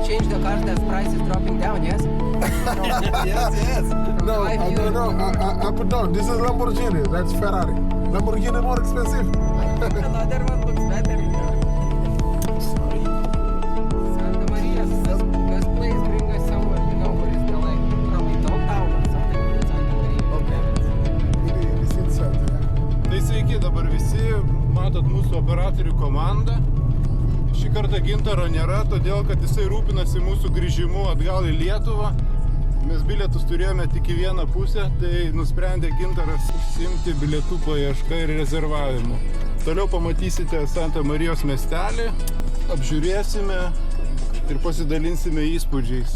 change the cars, the price is dropping down, yes? Yes. No, up and down. This is Lamborghini. That's Ferrari. Lamborghini more expensive. Another one looks better, you know. Santa Maria, this place bring us somewhere, you know, where is the like probably Dogtown or something. Santa Maria. Okay. It is inside, yeah. Tai sveiki, dabar visi matot mūsų operatorių komandą. Šį kartą Gintaro nėra, todėl kad jisai rūpinasi mūsų grįžimu atgal į Lietuvą. Mes bilietus turėjome tik į vieną pusę, tai nusprendė Gintaras užsiimti bilietų paiešką ir rezervavimu. Toliau pamatysite Santa Marijos miestelį, apžiūrėsime ir pasidalinsime įspūdžiais.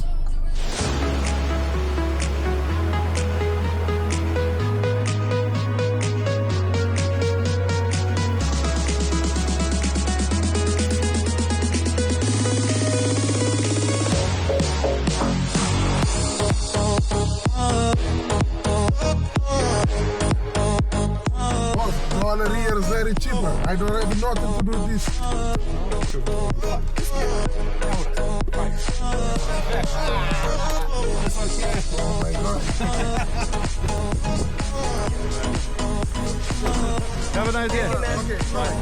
$1 here is very cheaper. I don't have nothing to do this. Oh my God. Have a nice day. Okay, bye.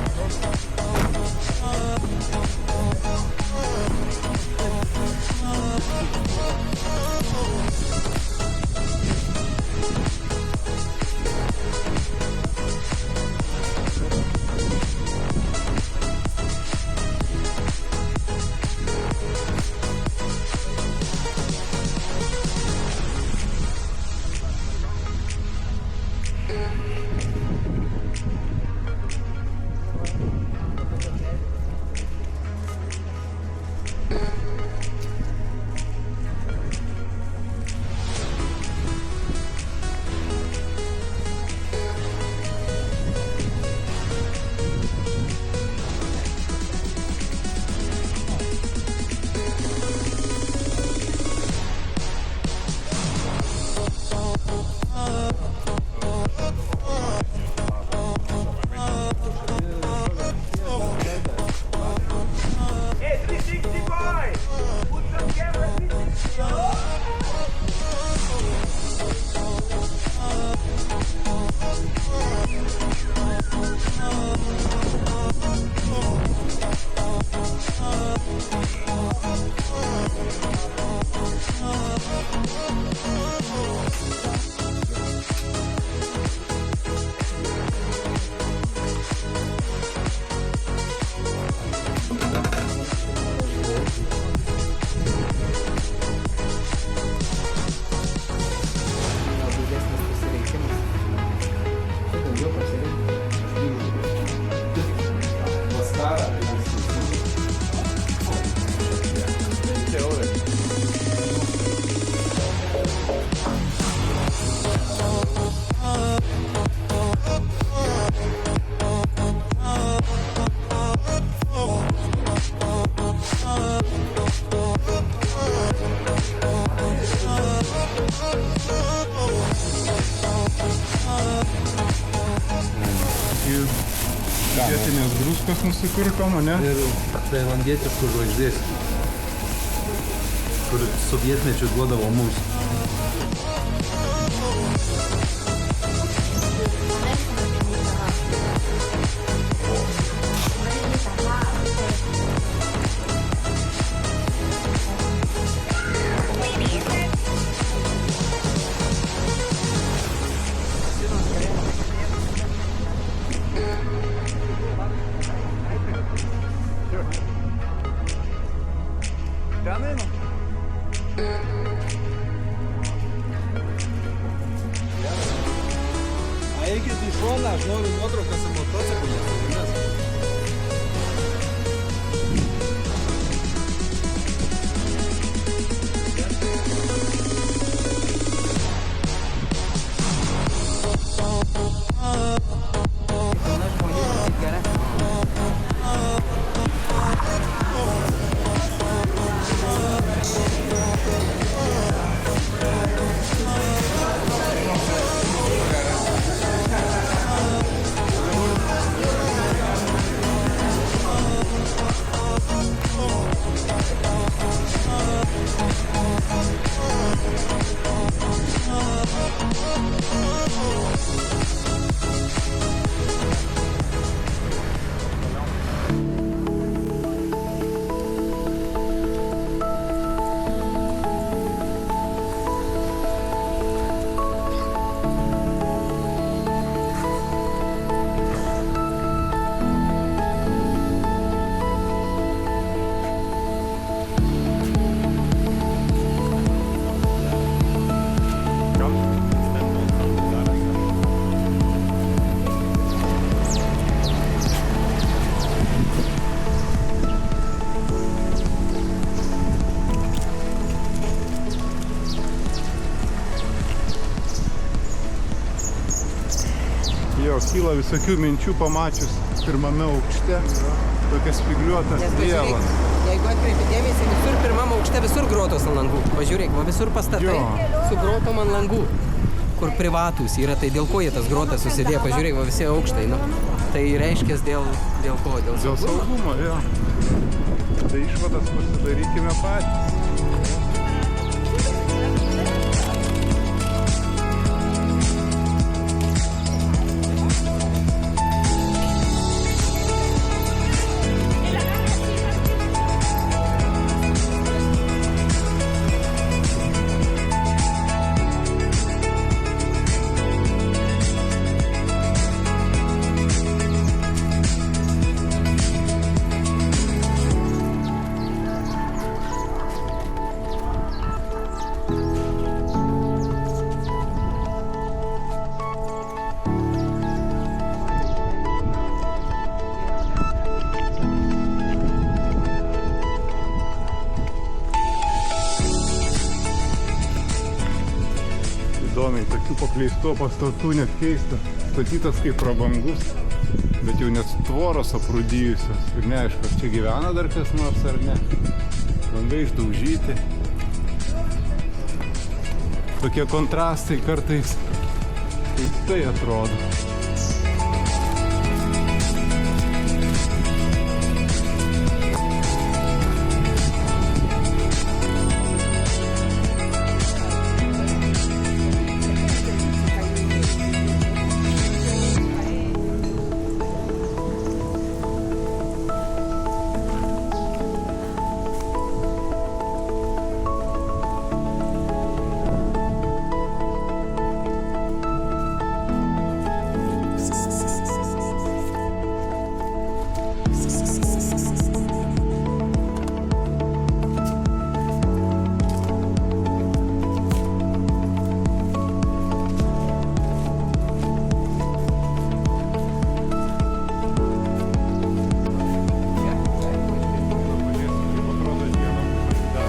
Vietinės druskos nusipirkom, ne? Ir tailandietiškų žvaigždės, kur sovietmečiu duodavo mums. Eikit į šoną, aš noriu nuotraukas su motociklais. kyla visokių minčių pamačius pirmame aukšte. Tokias spygliuotas Nes pievas. pažiūrėk, jeigu atkreipi dėmesį, visur pirmam aukšte visur grotos ant langų. Pažiūrėk, va visur pastatai Jo. su grotom ant langų, kur privatūs yra, tai dėl ko jie tas grotas susidėjo, pažiūrėk, va visi aukštai, nu. Tai reiškia dėl ko? Dėl Dėl saugumo. saugumo, jo. Tai išvadas pasidarykime patys. Įdomiai, tokių pakleistų pastatų net keista. Statytas kaip prabangus, bet jau net tvoros aprūdijusios. Ir neaišku, ar čia gyvena dar kas nors ar ne. Langai išdaužyti. Tokie kontrastai kartais keistai atrodo.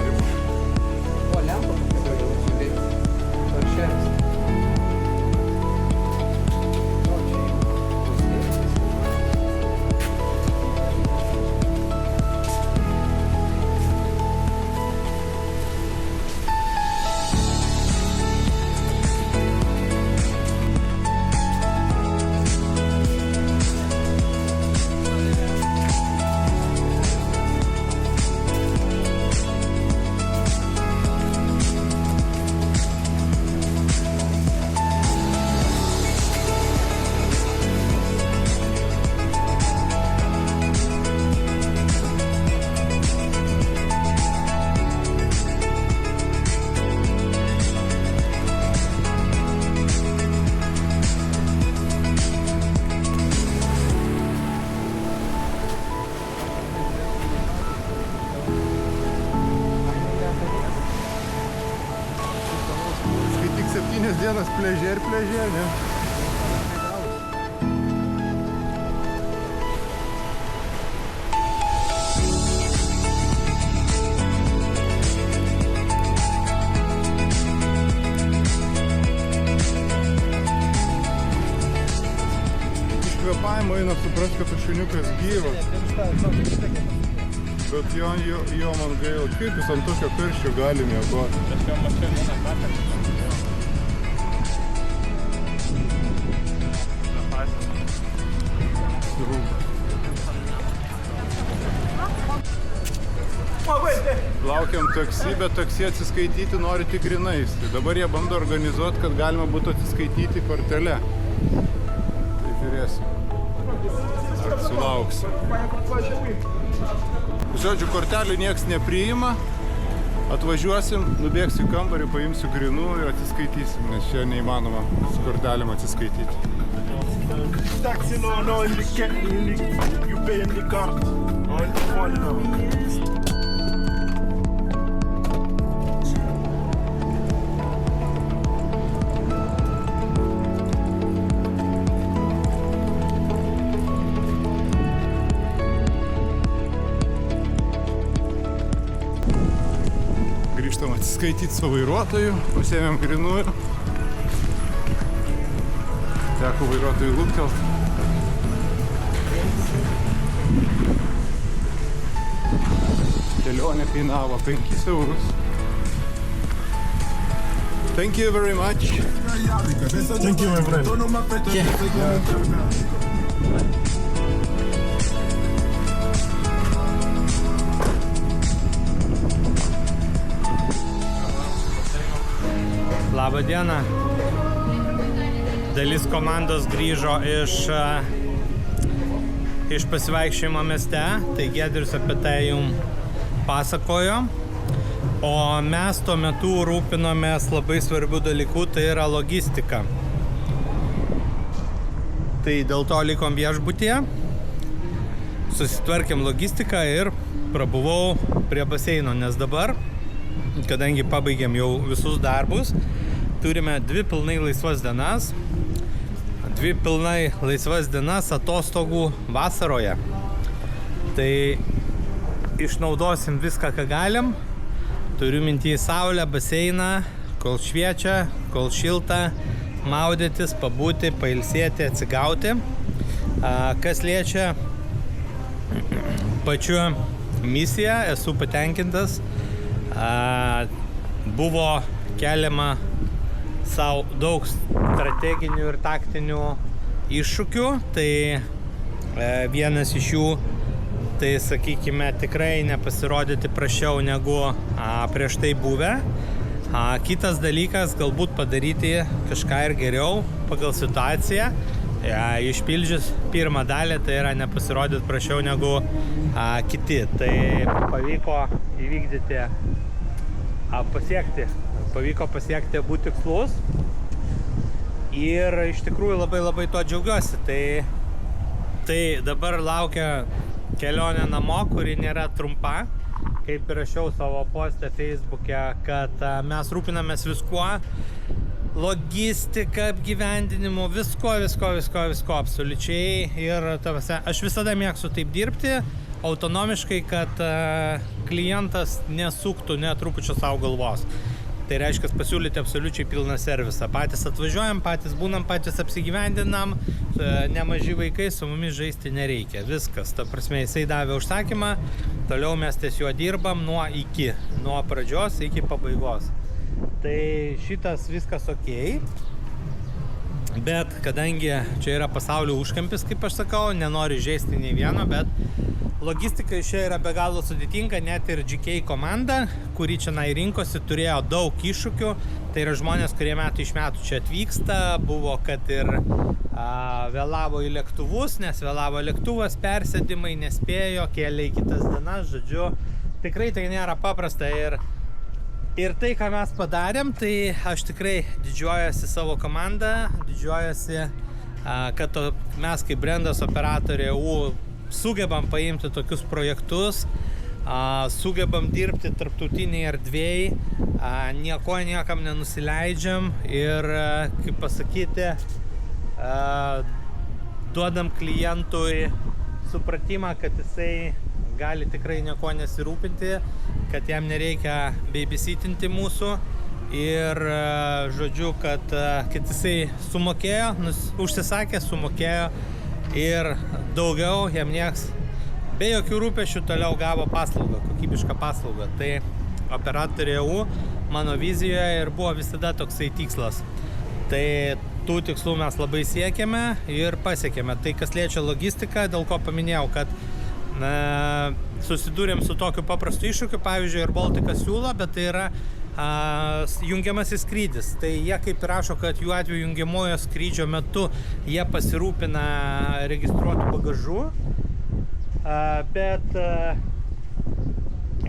O, lempa kokia, žiūrėk. Toršeris. O, čia jau. Kai tik 7 dienas pliaže ir pliaže, ne? Iš kvėpavimo eina suprast, kad tas šuniukas gyvas. Bet jo man gaila, kaip jis ant tokio karščio gali miegoti. Laukiam taksi, bet taksi atsiskaityti nori tik grinais. Tai dabar jie bando organizuoti, kad galima būtų atsiskaityti kortele. Tai žiūrėsim. Ar sulauksim. Žodžiu, kortelių nieks nepriima. Atvažiuosim, nubėgsiu į kambarį, paimsiu grinų ir atsiskaitysim, nes čia neįmanoma su kortelėm atsiskaityti. Taxi, no, you pay in the card. Or in the phone now. Grįžtam atsiskaityti su vairuotoju, pasėmėm grinųjų. Teko vairuotojui lūptelt. Kelionė kainavo 5 eurus. Thank you very much. Thank you, my friend. Labą dieną. Dalis komandos grįžo iš pasivaikščiojimo mieste, tai Giedrius apie tai jums pasakojo. O mes tuo metu rūpinomės labai svarbių dalykų, tai yra logistika. Tai dėl to likom viešbutyje, susitvarkėm logistiką ir prabuvau prie baseino, nes dabar, kadangi pabaigėm jau visus darbus, turime 2 pilnai laisvas dienas, 2 pilnai laisvas dienas atostogų vasaroje. Tai išnaudosim viską, ką galim. Turiu minty saulę, baseiną, kol šviečia, kol šilta, maudytis, pabūti, pailsėti, atsigauti. Kas liečia pačiu misiją, esu patenkintas. Buvo keliama savo daug strateginių ir taktinių iššūkių, tai vienas iš jų, tai sakykime, tikrai nepasirodyti prašiau negu prieš tai buvę. Kitas dalykas, galbūt padaryti kažką ir geriau pagal situaciją. Išpildžius pirmą dalį, tai yra nepasirodyti prašiau negu kiti. Tai pavyko įvykdyti, pavyko pasiekti abu tikslus. Ir iš tikrųjų labai to džiaugiuosi. Tai dabar laukia kelionė namo, kuri nėra trumpa. Kaip rašiau savo postą Facebook'e, kad mes rūpinamės viskuo, logistika, apgyvendinimu, visko absoliučiai. Ir aš visada mėgstu taip dirbti, autonomiškai, kad klientas nesuktų net trupučio savo galvos. Tai reiškia pasiūlyti absoliučiai pilną servisą. Patys atvažiuojam, patys būnam, patys apsigyvendinam, nemaži vaikai, su mumis žaisti nereikia. Viskas, ta prasme, jisai davė užsakymą, toliau mes ties juo dirbam nuo pradžios iki pabaigos. Tai šitas viskas okei. Bet kadangi čia yra pasaulio užkampis, kaip aš sakau, nenoriu žaisti nei vieno, bet logistika čia yra be galo sudėtinga, net ir GK komanda, kuri čia rinkosi, turėjo daug iššūkių. Tai yra žmonės, kurie metų iš metų čia atvyksta, buvo, kad ir vėlavo į lėktuvus, nes vėlavo lėktuvas, persėdimai, nespėjo, kėlė į kitas dienas, žodžiu. Tikrai tai nėra paprasta ir tai, ką mes padarėm, tai aš tikrai didžiuojasi savo komandą, didžiuojasi, kad mes kaip Brendas operatorė sugebam paimti tokius projektus, sugebam dirbti tarptautinėje erdvėje, niekam nenusileidžiam ir, kaip pasakyti, duodam klientui supratimą, kad jisai gali tikrai nieko nesirūpinti, kad jam nereikia babysitinti mūsų ir, žodžiu, kad jisai sumokėjo, užsisakė, sumokėjo ir daugiau jam nieks be jokių rūpesčių toliau gavo paslaugą, kokybišką paslaugą. Tai operatorė EU mano vizijoje ir buvo visada toksai tikslas. Tai tų tikslų mes labai siekėme ir pasiekėme. Tai kas liečia logistiką, dėl ko paminėjau, kad susidūrėm su tokiu paprastu iššūkiu, pavyzdžiui, ir Baltikas siūlo, bet tai yra jungiamasis skrydis. Tai jie kaip rašo, kad jų atveju jungiamojo skrydžio metu jie pasirūpina registruotų bagažu, bet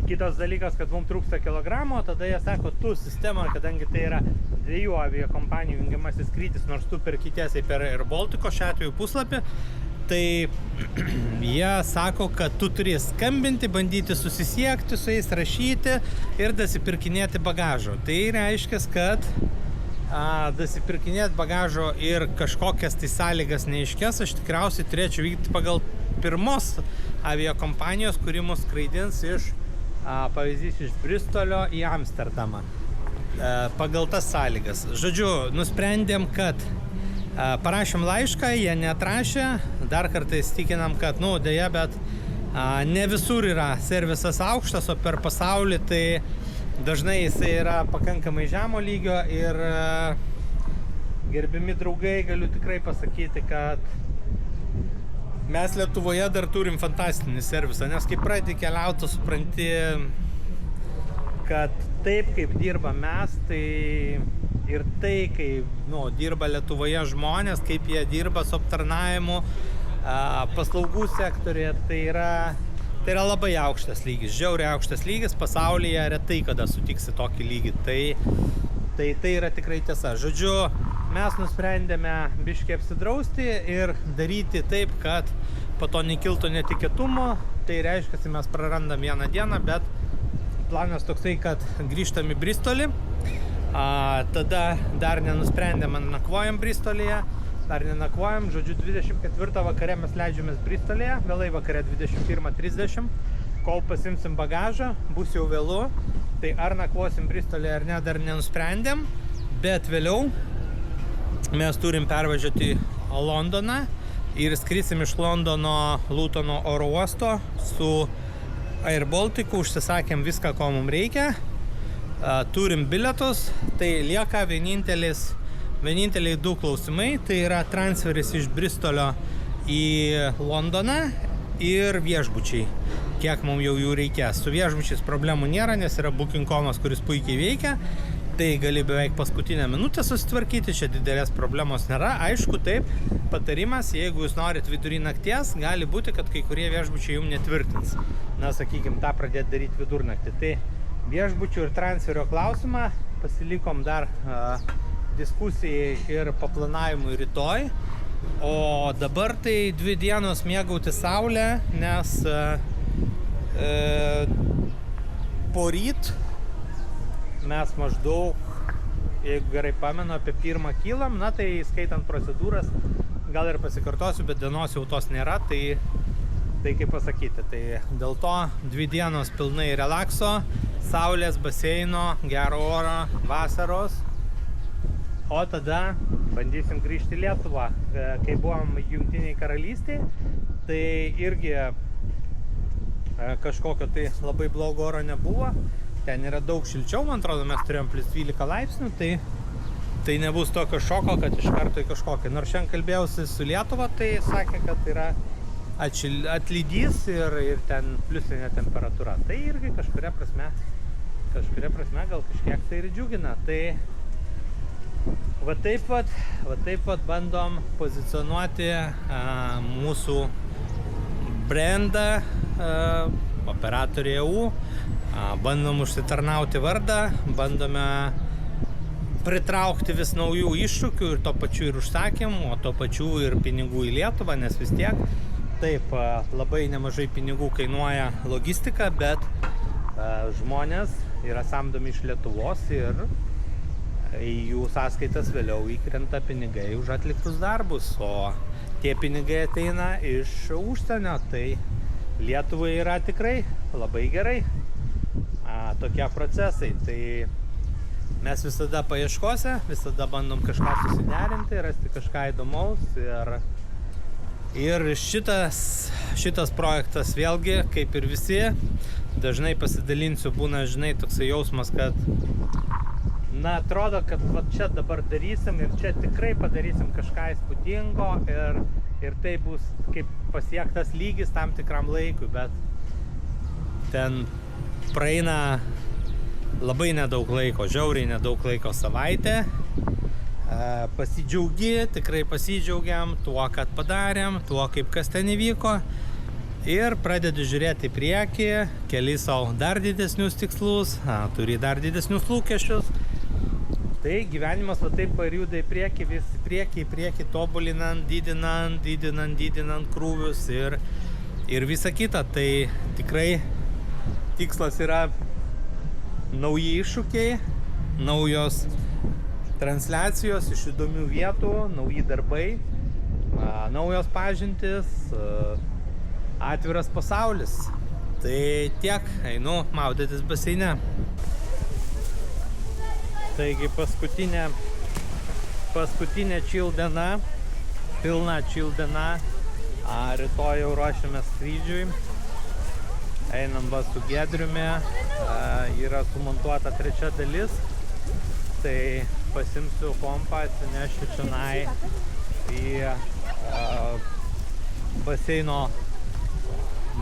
kitas dalykas, kad mums trūksta kilogramo, tada jie sako, tu sistema, kadangi tai yra 2 aviakompanijų jungiamasis skrydis, nors tu perki tiesiai per Air Baltico šiuo atveju puslapį, tai jie sako, kad tu turi skambinti, bandyti susisiekti su jais, rašyti ir dasipirkinėti bagažo. Tai reiškia, kad dasipirkinėti bagažo ir kažkokias tai sąlygas neaiškės, aš tikriausiai turėčiau vykti pagal pirmos aviakompanijos, kuri mus skraidins pavyzdys iš Bristolio į Amsterdamą. Pagal tas sąlygas. Žodžiu, nusprendėm, kad Parašėm laišką, jie neatrašė, dar kartais tikinam, kad, dėja, bet ne visur yra servisas aukštas, o per pasaulį tai dažnai jisai yra pakankamai žemo lygio ir gerbimi draugai, galiu tikrai pasakyti, kad mes Lietuvoje dar turim fantastinį servisą, nes kai pradedi keliauti, supranti, kad taip kaip dirba mes, tai ir tai, kaip dirba Lietuvoje žmonės, kaip jie dirba su aptarnavimu, paslaugų sektorėje, tai yra labai aukštas lygis, žiauriai aukštas lygis, pasaulyje retai kada sutiksi tokį lygį, tai yra tikrai tiesa. Žodžiu, mes nusprendėme biškį apsidrausti ir daryti taip, kad po to nekiltų netikėtumo, tai reiškia, mes prarandam vieną dieną, bet planas toksai, kad grįžtam į Bristolį, tada dar nenusprendėm, nakvojam Bristolyje, dar nenakvojam, žodžiu, 24 vakare mes leidžiamės Bristolyje, vėlai vakare 21:30, kol pasimsim bagažą, bus jau vėlu, tai ar nakvosim Bristolyje ar ne, dar nenusprendėm, bet vėliau mes turim pervažiuoti į Londoną ir skrisim iš Londono Lutono oro uosto su Air Balticu, užsisakėm viską, ko mums reikia, turim bilietus, tai lieka vieninteliai du klausimai, tai yra transferis iš Bristolio į Londoną ir viešbučiai, kiek mums jau jų reikės. Su viešbučiais problemų nėra, nes yra booking.comas, kuris puikiai veikia, tai gali beveik paskutinę minutę susitvarkyti, čia didelės problemos nėra. Aišku, taip, patarimas, jeigu jūs norit vidury nakties, gali būti, kad kai kurie viešbučiai jums netvirtins. Na, sakykim, tą pradėti daryti vidurnaktį. Tai viešbučių ir transferio klausimą pasilikom dar diskusijai ir paplanavimui rytoj. O dabar tai 2 dienos mėgauti saulę, nes poryt mes maždaug, jeigu gerai pamenu, apie 1 kylam, na tai skaitant procedūras, gal ir pasikartosiu, bet dienos jau tos nėra, tai kaip pasakyti, tai dėl to 2 dienos pilnai relakso, saulės, baseino, gero oro, vasaros, o tada bandysim grįžti į Lietuvą. Kai buvom Jungtinėj Karalystėj, tai irgi kažkokio tai labai blogo oro nebuvo. Ten yra daug šilčiau, man atrodo, mes turėjom plus 12 laipsnių, tai nebus tokio šoko, kad iš karto į kažkokį. Nors šiandien kalbėjausi su Lietuva, tai sakė, kad yra atlydys ir ten pliusinė temperatūra. Tai irgi kažkuria prasme gal kažkiek tai ir džiugina. Tai va taip pat bandom pozicionuoti mūsų brandą operatoriai EU, bandom užsitarnauti vardą, bandome pritraukti vis naujų iššūkių ir to pačiu ir užsakymų, o to pačiu ir pinigų į Lietuvą, nes vis tiek taip labai nemažai pinigų kainuoja logistika, bet žmonės yra samdomi iš Lietuvos ir į jų sąskaitas vėliau įkrenta pinigai už atliktus darbus, o tie pinigai ateina iš užsienio, tai Lietuvai yra tikrai labai gerai tokie procesai. Tai mes visada paieškose, visada bandom kažką susiderinti, rasti kažką įdomaus ir šitas projektas vėlgi, kaip ir visi, dažnai pasidalinsiu, būna, žinai, toksai jausmas, kad atrodo, kad va čia dabar darysim ir čia tikrai padarysim kažką įspūdingo ir tai bus kaip pasiektas lygis tam tikram laikui, bet ten praeina labai nedaug laiko, žiauriai nedaug laiko, savaitė. Pasidžiaugi, tikrai pasidžiaugiam tuo, kad padarėm, tuo, kaip kas ten įvyko ir pradedi žiūrėti į priekį, keli savo dar didesnius tikslus, turi dar didesnius lūkesčius. Tai gyvenimas va taip juda į priekį, vis į priekį, tobulinant, didinant krūvius ir visa kita. Tai tikrai tikslas yra nauji iššūkiai, naujos transliacijos iš įdomių vietų, nauji darbai, naujos pažintys, atviras pasaulis. Tai tiek, einu maudytis baseine. Taigi paskutinė paskutinė chill diena, pilna chill diena. Rytoj jau ruošiame skrydžiui. Einam va su Giedriumi, yra sumontuota 3 dalis, tai pasimsiu kompą, atsinešiu čionai į baseino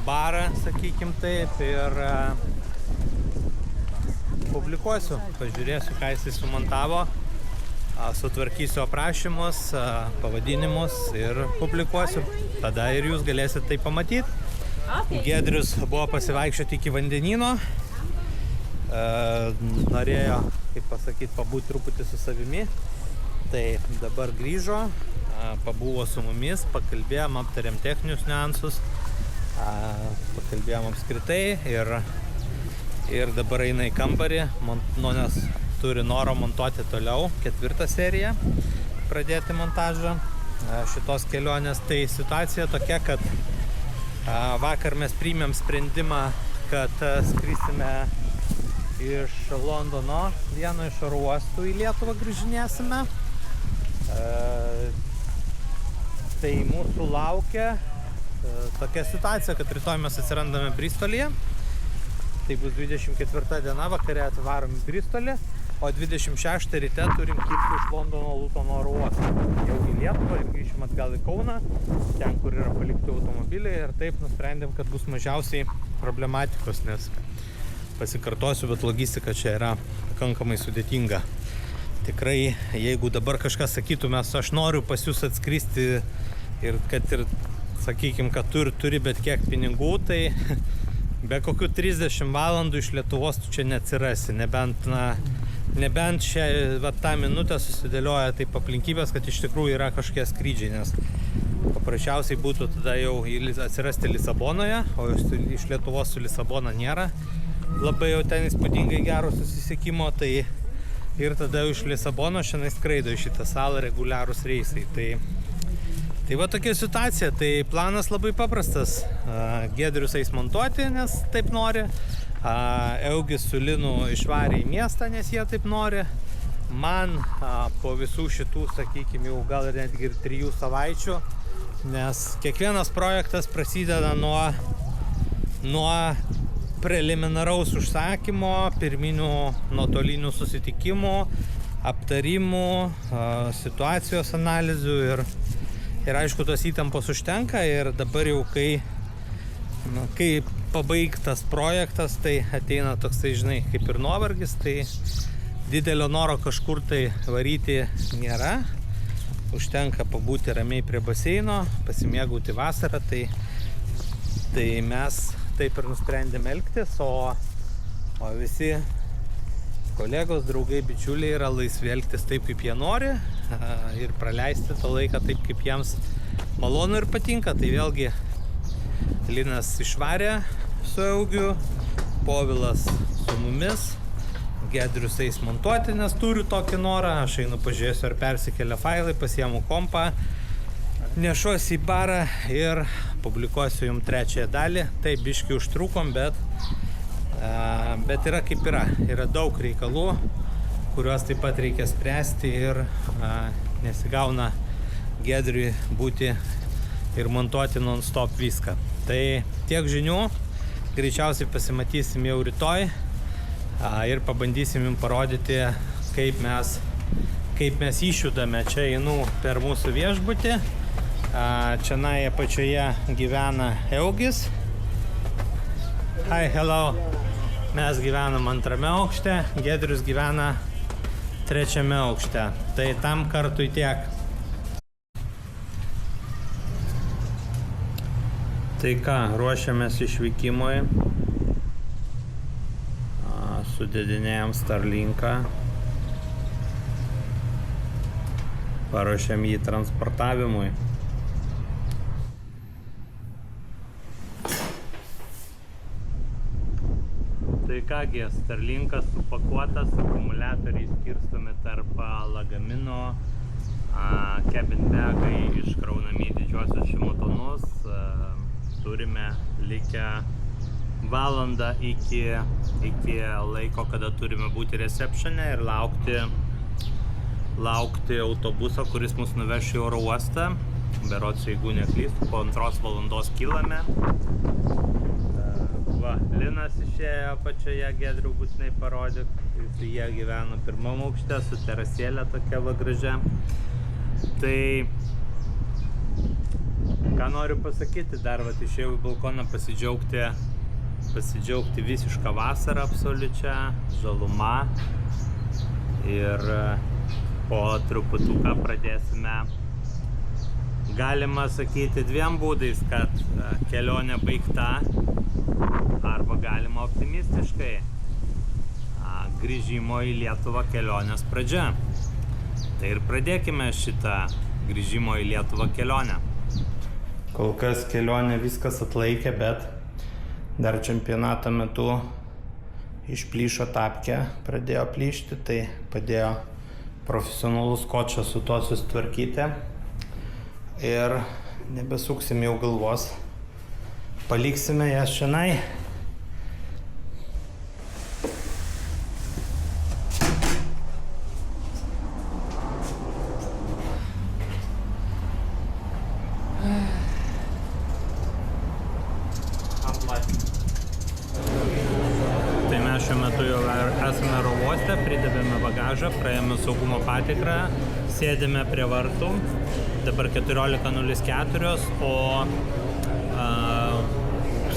barą, sakykim taip, ir publikuosiu, pažiūrėsiu, ką jisai sumontavo, sutvarkysiu aprašymus, pavadinimus ir publikuosiu. Tada ir jūs galėsit tai pamatyti. Giedrius buvo pasivaikščioti iki vandenyno, norėjo, kaip pasakyti, pabūti truputį su savimi, tai dabar grįžo, pabuvo su mumis, pakalbėjom, aptarėm techninius niuansus, pakalbėjom apskritai ir dabar eina į kambarį, nes turi noro montuoti toliau 4 seriją, pradėti montažą šitos kelionės. Tai situacija tokia, kad vakar mes priėmėm sprendimą, kad skrysime iš Londono, vieno iš oro uostų į Lietuvą grįžinėsime. Tai mūsų laukia tokia situacija, kad rytoj mes atsirandame Bristolyje. Tai bus 24 diena, vakare atvarom į Bristolį, o 26 ryte turim kilti iš Londono Lutono oro uosto. Jau į Lietuvą ir grįšim atgal į Kauną, ten, kur yra palikti automobiliai, ir taip nusprendėm, kad bus mažiausiai problematikos, nes pasikartosiu, bet logistika čia yra pakankamai sudėtinga. Tikrai, jeigu dabar kažkas sakytų, aš noriu pas jūs atskristi ir kad ir, sakykim, kad turi bet kiek pinigų, tai be kokių 30 valandų iš Lietuvos tu čia neatsirasi, nebent šią tą minutę susidėlioja taip aplinkybės, kad iš tikrųjų yra kažkokie skrydžiai, nes paprasčiausiai būtų tada jau atsirasti Lisabonoje, o iš Lietuvos su Lisabona nėra labai jau ten įspūdingai gero susisiekimo, tai ir tada jau iš Lisabono šiandien skraido į šitą salą reguliarūs reisai. Tai va tokia situacija, tai planas labai paprastas. Giedrius eis montuoti, nes taip nori. Eugis su Linu išvarė į miestą, nes jie taip nori. Man po visų šitų, sakykime, jau gal netgi ir 3 savaičių, nes kiekvienas projektas prasideda nuo preliminaraus užsakymo, pirminių nuotolinių susitikimų, aptarimų, situacijos analizių ir aišku, tos įtampos užtenka, ir dabar jau kai pabaigtas projektas, tai ateina toksai, žinai, kaip ir nuovargis, tai didelio noro kažkur tai varyti nėra, užtenka pabūti ramiai prie baseino, pasimėgauti vasarą, tai mes taip ir nusprendėme elgtis, o visi kolegos, draugai, bičiuliai yra laisvi elgtis taip, kaip jie nori, ir praleisti tą laiką taip, kaip jiems malonu ir patinka. Tai vėlgi Linas išvarė su Eugiu, Povilas su mumis, Giedrius eis montuoti, nes turiu tokį norą, aš einu pažiūrėsiu, ar persikelia failai, pasiemu kompą, nešuosi į barą ir publikuosiu jums 3 dalį. Taip, biškį užtrukom, bet yra kaip yra. Yra daug reikalų, kuriuos taip pat reikia spręsti, ir nesigauna Giedriui būti ir montuoti non-stop viską. Tai tiek žinių, greičiausiai pasimatysim jau rytoj ir pabandysim jums parodyti, kaip mes išjudame. Čia einu per mūsų viešbutį. Čianai apačioje gyvena Eugis. Hi, hello. Mes gyvenam 2 aukšte, Giedrius gyvena 3 aukšte. Tai tam kartui tiek. Tai ką, ruošiamės išvykimui. Sudėdinėjom Starlinką. Paruošėm jį transportavimui. Tai kągi, Starlinkas supakuotas, akumuliatoriai skirstomi tarp lagamino, cabin bagai iškraunami į didžiuosius šimotonus. Turime likę valandą iki laiko, kada turime būti receptione ir laukti laukti autobuso, kuris mus nuveš į oro uostą. Berods, jeigu neklystu, po 2 valandos kylame. Va, Linas išėjo apačioje, Giedriau būtinai parodyk. Jie gyvena 1 aukšte su terasėlė tokia va gražia. Tai ką noriu pasakyti, dar va, išėjau į balkoną pasidžiaugti visišką vasarą absoliučią, žaluma. Ir po truputuką pradėsime, galima sakyti, 2 būdais, kad kelionė baigta, arba galima optimistiškai, grįžimo į Lietuvą kelionės pradžia. Tai ir pradėkime šitą grįžimo į Lietuvą kelionę. Kol kas kelionė viskas atlaikė, bet dar čempionato metu išplyšo tapkė, pradėjo plyšti, tai padėjo profesionalus kočas su to susitvarkyti. Ir nebesuksim jau galvos, paliksime jas šiandien. Tai mes šiuo metu jau esame oro uoste, pridavėme bagažą, praėjome saugumo patikrą, sėdime prie vartų, dabar 14:04, o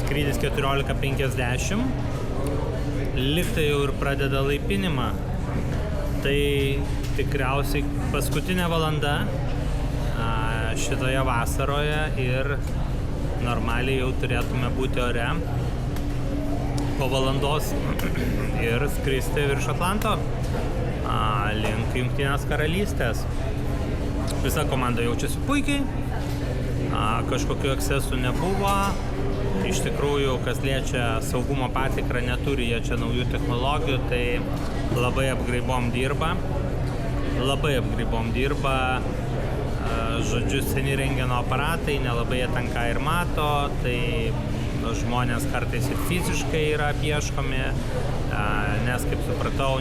skrydis 14:50, liftai jau ir pradeda laipinimą. Tai tikriausiai paskutinė valanda šitoje vasaroje ir normaliai jau turėtume būti ore po valandos ir skristi virš Atlanto link Jungtinės karalystės. Visa komanda jaučiasi puikiai, kažkokių ekscesų nebuvo. Iš tikrųjų, kas liečia saugumo patikrą, neturi jie čia naujų technologijų, tai labai apgraibom dirba. Žodžiu, seni rentgeno aparatai, nelabai jie ten ką ir mato, tai žmonės kartais ir fiziškai yra apieškomi, nes, kaip supratau,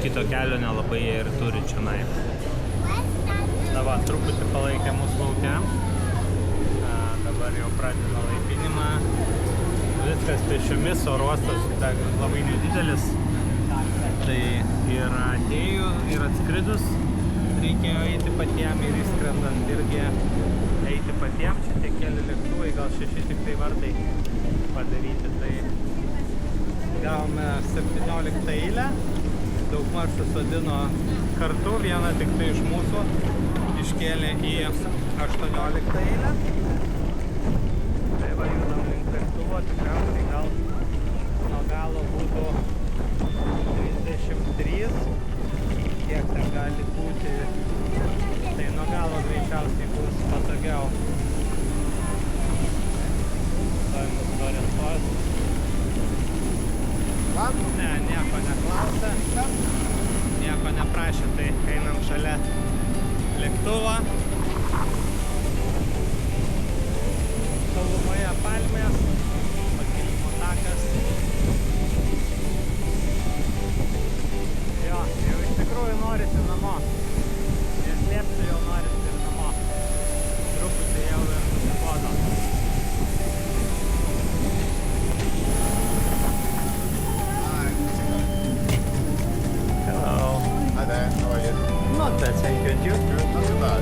kito kelio nelabai jie ir turi čionai. Na va, truputį palaikė mūsų laukia. Dabar jau pradeda laipinimą. Viskas pėsčiomis, oro uostas labai nedidelis. Tai ir atėjų, ir atskridus reikėjo eiti patiem ir įskrendant irgi eiti patiem. Čia tie keli lėktuvai, gal 6 tik tai vartai padaryti. Tai gavome 17 eilę, daugmaž susodino kartu, vieną tik tai iš mūsų iškėlė į 18 eilę. Tai va, judam link lėktuvo, tikriausiai gal nuo galo būtų 33, kiek ten gali būti, tai nuo galo greičiausiai bus patogiau. Tai mus orientuos. Ne, nieko neklausė, nieko neprašė, tai einam šalia lėktuvo. Tolumoje palmės, pakilimo takas. Jo, jau iš tikrųjų norisi namo. Neslėpsiu, jau norisi ir namo. Truputį jau ir nusibodo. Hi there, how are you? Not bad, thank you. Not too bad.